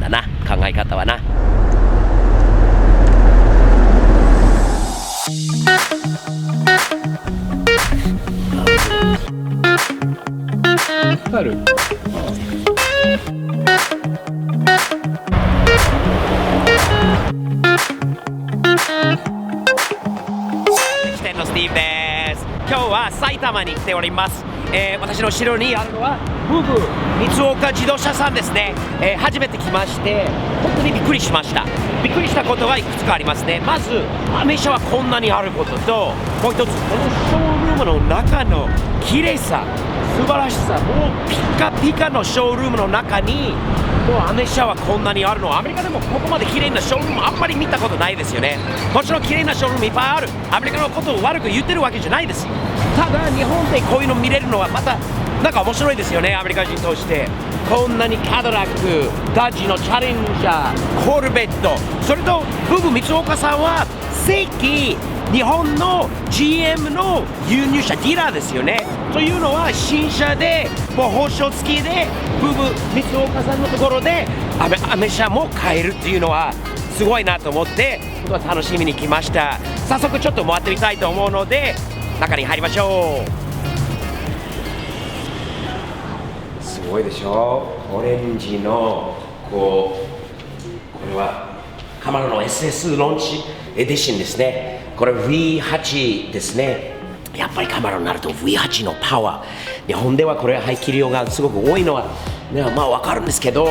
だな、考え方はな。ある。支店のスティーブです。今日は埼玉に来ております。私の後ろにあるのはブブ三岡自動車さんですね。初めて来まして本当にびっくりしました。びっくりしたことはいくつかありますね。まずアメ車はこんなにあることと、もう一つこのショールームの中の綺麗さ、素晴らしさ、もうピカピカのショールームの中にもうアメ車はこんなにあるの。アメリカでもここまで綺麗なショールームあんまり見たことないですよね。もちろん綺麗なショールームいっぱいある。アメリカのことを悪く言ってるわけじゃないです。ただ日本でこういうの見れるのはまたなんか面白いですよね。アメリカ人としてこんなにカドラック、ダッジのチャレンジャー、コルベット、それとブブ三岡さんは正規日本の GM の輸入車ディーラーですよね。というのは新車でもう保証付きでブブ三岡さんのところでアメ車も買えるっていうのはすごいなと思って楽しみに来ました。早速ちょっと回ってみたいと思うので中に入りましょう。すごいでしょ、オレンジのこれはカマロの SS ローンチエディションですね。これ V8 ですね。やっぱりカマロになると V8 のパワー、日本ではこれ排気量がすごく多いのは、ね、まあ分かるんですけど、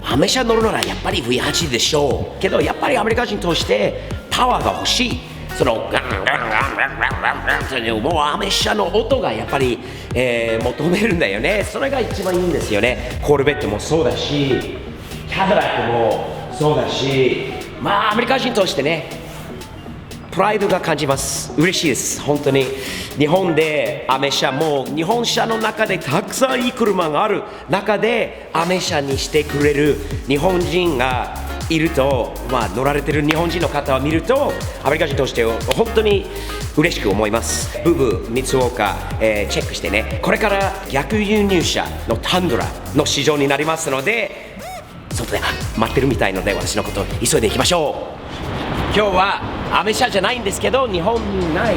アメ車乗るならやっぱり V8 でしょうけど、やっぱりアメリカ人としてパワーが欲しい。そのガンガンガンガンガンガンというもうアメ車の音がやっぱり、求めるんだよね。それが一番いいんですよね。コルベットもそうだし、キャデラックもそうだし、まあアメリカ人としてねプライドが感じます。嬉しいです。本当に日本でアメ車も日本車の中でたくさんいい車がある中でアメ車にしてくれる日本人がいると、まあ、乗られてる日本人の方を見るとアメリカ人として本当に嬉しく思います。ブブ三岡、チェックしてね、これから逆輸入車のタンドラの市場になりますので、外で待ってるみたいので私のこと急いでいきましょう。今日はアメ車じゃないんですけど、日本にない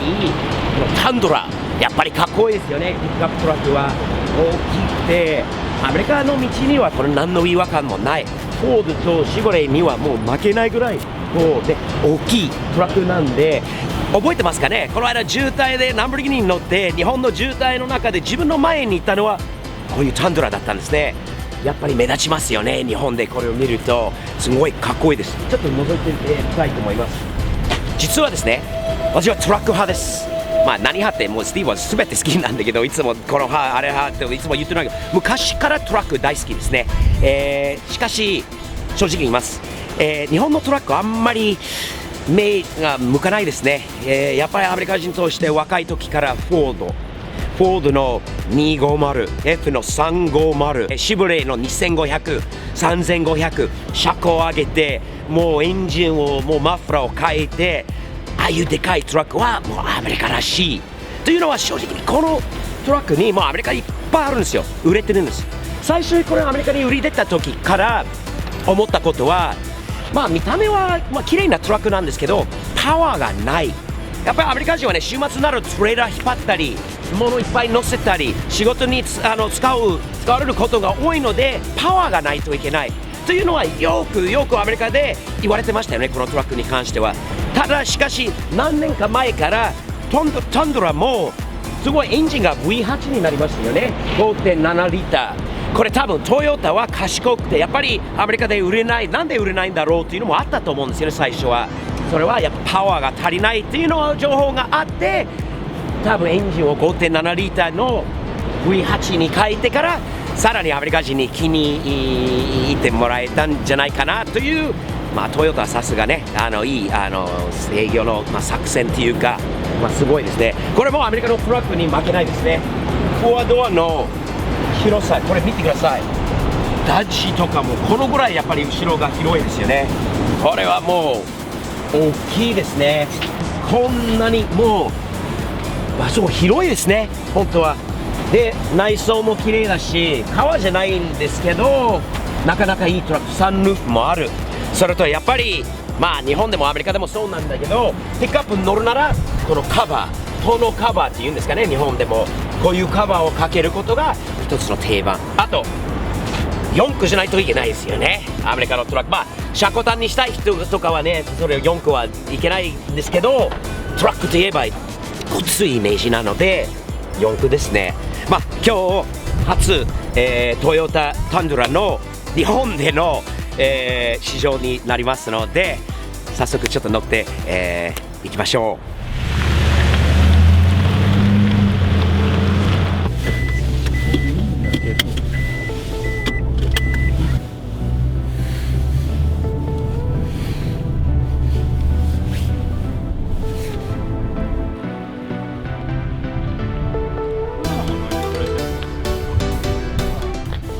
タンドラ、やっぱりかっこいいですよね。ピックアップトラックは大きくて、アメリカの道にはこれ何の違和感もない。フォードとシボレーにはもう負けないぐらいこうで大きいトラックなんで、覚えてますかね。この間渋滞でランボルギーニに乗って日本の渋滞の中で自分の前に行ったのはこういうタンドラだったんですね。やっぱり目立ちますよね。日本でこれを見るとすごいかっこいいです。ちょっと覗いてみたいと思います。実はですね、私はトラック派です。まあ何派ってもうスティーブは全て好きなんだけど、いつもこの派あれ派っていつも言ってるんだけど、昔からトラック大好きですね。しかし正直言います、日本のトラックあんまり目が向かないですね。やっぱりアメリカ人として若い時からフォードの250、F の350、シブレーの2500、3500、車高を上げて、もうエンジンをもうマフラーを変えて、ああいうでかいトラックはもうアメリカらしいというのは正直にこのトラックにもうアメリカいっぱいあるんですよ。売れてるんです。最初にこれアメリカに売り出た時から思ったことは、まあ見た目は綺麗なトラックなんですけどパワーがない。やっぱりアメリカ人はね、週末になるとトレーラー引っ張ったり物いっぱい乗せたり仕事に使われることが多いのでパワーがないといけないというのはよくアメリカで言われてましたよね、このトラックに関しては。ただしかし何年か前からタンドラもすごいエンジンが V8 になりましたよね。 5.7 リッター。これ多分トヨタは賢くてやっぱりアメリカで売れない、なんで売れないんだろうっていうのもあったと思うんですよね。最初はそれはやっぱパワーが足りないっていうの情報があって、多分エンジンを 5.7 リッターの V8 に変えてからさらにアメリカ人に気に入ってもらえたんじゃないかなという、まあトヨタはさすがね、いい営業の、作戦っていうか、すごいですね。これもアメリカのトラックに負けないですね。フォアドアの広さ、これ見てください。ダッジとかもこのぐらいやっぱり後ろが広いですよね。これはもう大きいですね。こんなにもう場所も広いですね、本当は。で内装も綺麗だし、革じゃないんですけどなかなかいいトラック、サンルーフもある。それとやっぱりまあ日本でもアメリカでもそうなんだけど、ピックアップに乗るならこのカバー、トノカバーっていうんですかね、日本でもこういうカバーをかけることが一つの定番。あと4駆じゃないといけないですよね、アメリカのトラック。まあ車庫端にしたい人とかはね、それを4駆はいけないんですけど、トラックといえばごついイメージなので4駆ですね。まあ今日初、トヨタタンドラの日本での、試乗になりますので、早速ちょっと乗って、行きましょう。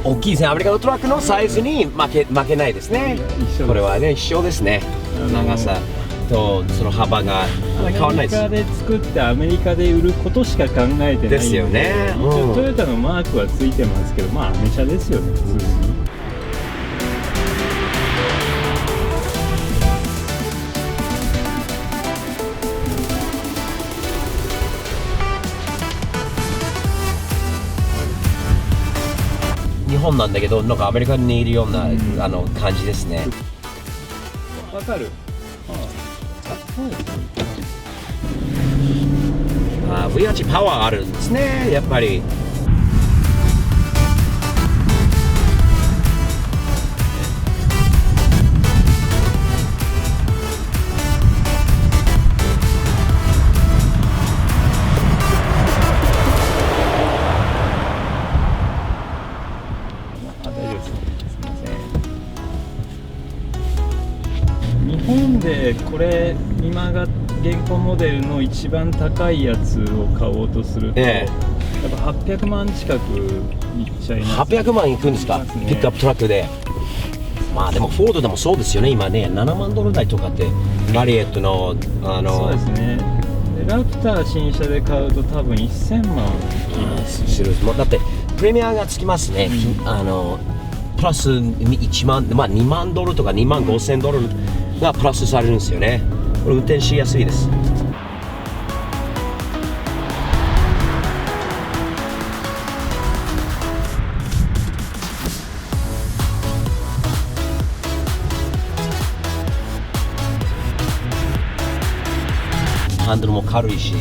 大きいですね、アメリカのトラックのサイズに負けないですね。これはね、一緒ですね。長さとその幅が変わらないです。アメリカで作ってアメリカで売ることしか考えてないので、ですよね。一応トヨタのマークはついてますけど、まあアメ車ですよね、普通に。日本なんだけど、なんかアメリカにいるような、感じですね。わかる。V8 パワーあるんですね、やっぱり。日本でこれ今が現行モデルの一番高いやつを買おうとすると、やっぱ800万近くいっちゃいます。800万いくんですか、ね、ピックアップトラックで。まあでもフォードでもそうですよね、今ね、7万ドル台とかってラリエットのそうですね。でラプター新車で買うと多分1000万する。だってプレミアがつきますね、プラス1万、まあ、2万ドルとか2万5000ドルがプラスされるんですよね。これ運転しやすいです。ハンドルも軽いし、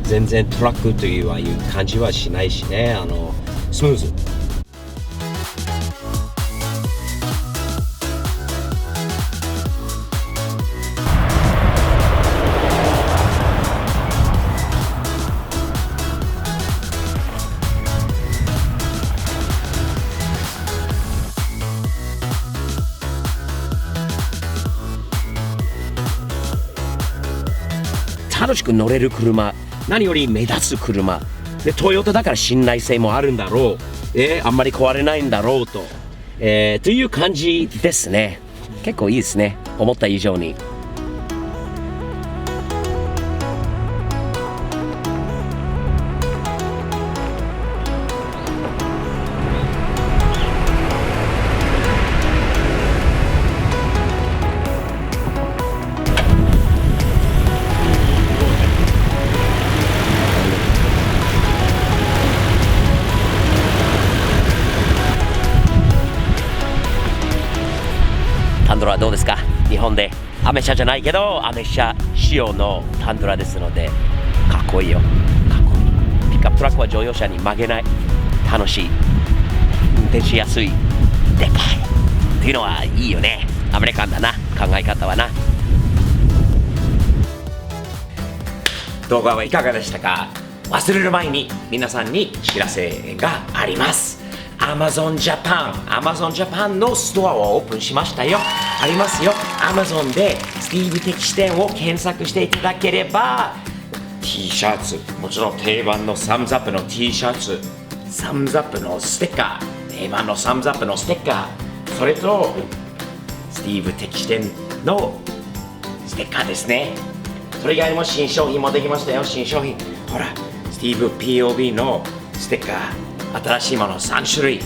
全然トラックという感じはしないしね、スムーズ。楽しく乗れる車、何より目立つ車で、トヨタだから信頼性もあるんだろう、あんまり壊れないんだろうと、という感じですね。結構いいですね、思った以上に。タンドラどうですか？日本でアメ車じゃないけどアメ車仕様のタンドラですので、かっこいいよ、かっこいい。ピックアップトラックは乗用車に負けない、楽しい、運転しやすい、でかいっていうのはいいよね。アメリカンだな、考え方はな。動画はいかがでしたか？忘れる前に皆さんに知らせがあります。Amazon Japan のストアをオープンしましたよ。ありますよ。Amazon でスティーブ的視点を検索していただければ T シャツ、もちろん定番のサムズアップの T シャツ、サムズアップのステッカー、定番のサムズアップのステッカー、それとスティーブ的視点のステッカーですね。それ以外にも新商品もできましたよ。新商品、ほらスティーブ POB のステッカー、新しいもの3種類、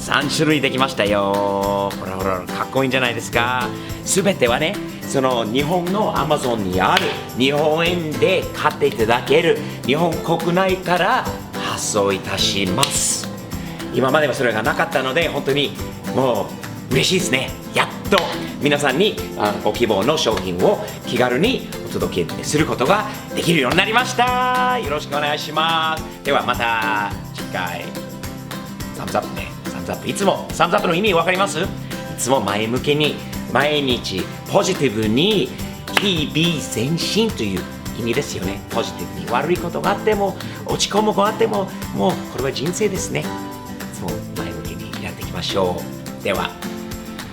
3種類できましたよ。ほらほら、かっこいいんじゃないですか。すべてはね、その日本の Amazon にある日本円で買っていただける日本国内から発送いたします。今まではそれがなかったので、本当にもう嬉しいですね。やっと皆さんにご希望の商品を気軽にお届けすることができるようになりました。よろしくお願いします。ではまた次回。サムズアップね。サムズアップ。いつもサムズアップの意味わかります？いつも前向きに、毎日ポジティブに、日々前進という意味ですよね。ポジティブに。悪いことがあっても、落ち込むことがあっても、もうこれは人生ですね。いつも前向きにやっていきましょう。では、よ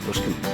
ろしく。